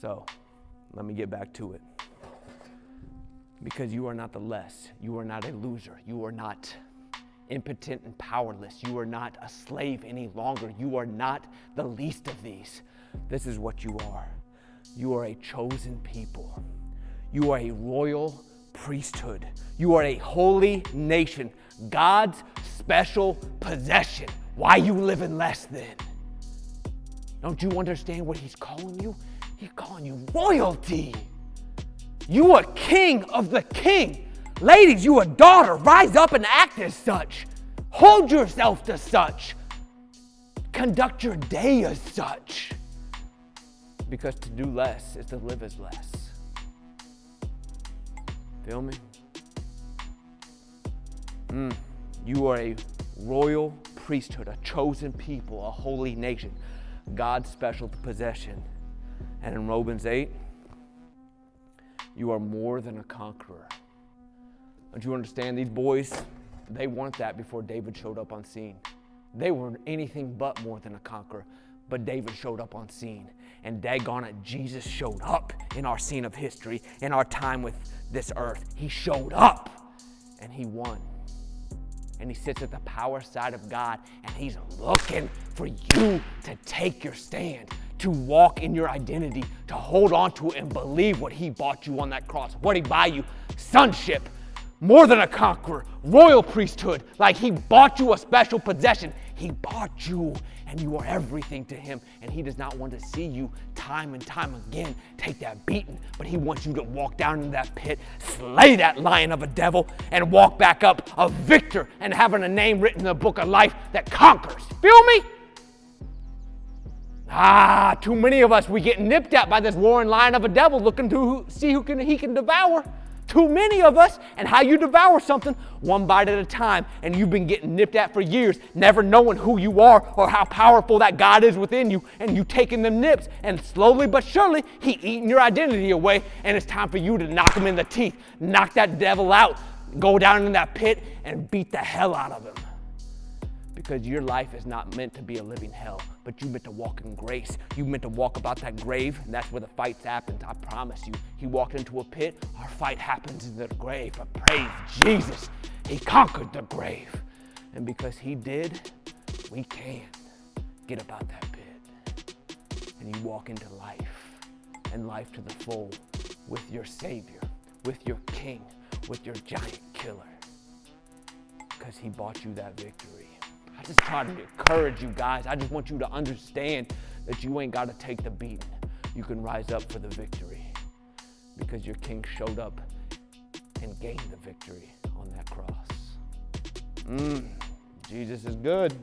So, let me get back to it. Because you are not the less. You are not a loser. You are not impotent and powerless. You are not a slave any longer. You are not the least of these. This is what you are. You are a chosen people. You are a royal priesthood. You are a holy nation. God's special possession. Why you living less then? Don't you understand what he's calling you? He's calling you royalty. You are king of the king. Ladies, you a daughter. Rise up and act as such. Hold yourself to such. Conduct your day as such. Because to do less is to live as less. Feel me? You are a royal priesthood, a chosen people, a holy nation, God's special possession. And in Romans 8, you are more than a conqueror. Don't you understand? These boys, they weren't that before David showed up on scene. They were anything but more than a conqueror. But David showed up on scene. And daggone it, Jesus showed up in our scene of history, in our time with this earth. He showed up and he won. And he sits at the power side of God, and he's looking for you to take your stand, to walk in your identity, to hold on to it and believe what he bought you on that cross. What did he buy you? Sonship, more than a conqueror, royal priesthood, like he bought you a special possession. He bought you, and you are everything to him, and he does not want to see you time and time again take that beating, but he wants you to walk down in that pit, slay that lion of a devil, and walk back up a victor and having a name written in the book of life that conquers. Feel me? Too many of us, we get nipped at by this roaring lion of a devil looking to see who he can devour. Too many of us, and how you devour something, one bite at a time, and you've been getting nipped at for years, never knowing who you are or how powerful that God is within you, and you taking them nips, and slowly but surely, he eating your identity away, and it's time for you to knock him in the teeth, knock that devil out, go down in that pit, and beat the hell out of him. Because your life is not meant to be a living hell, but you meant to walk in grace. You meant to walk about that grave, and that's where the fights happen. I promise you. He walked into a pit, our fight happens in the grave. But praise Jesus, he conquered the grave. And because he did, we can get about that pit. And you walk into life, and life to the full, with your Savior, with your King, with your giant killer. Because he bought you that victory. I just try to encourage you guys. I just want you to understand that you ain't got to take the beating. You can rise up for the victory because your king showed up and gained the victory on that cross. Jesus is good.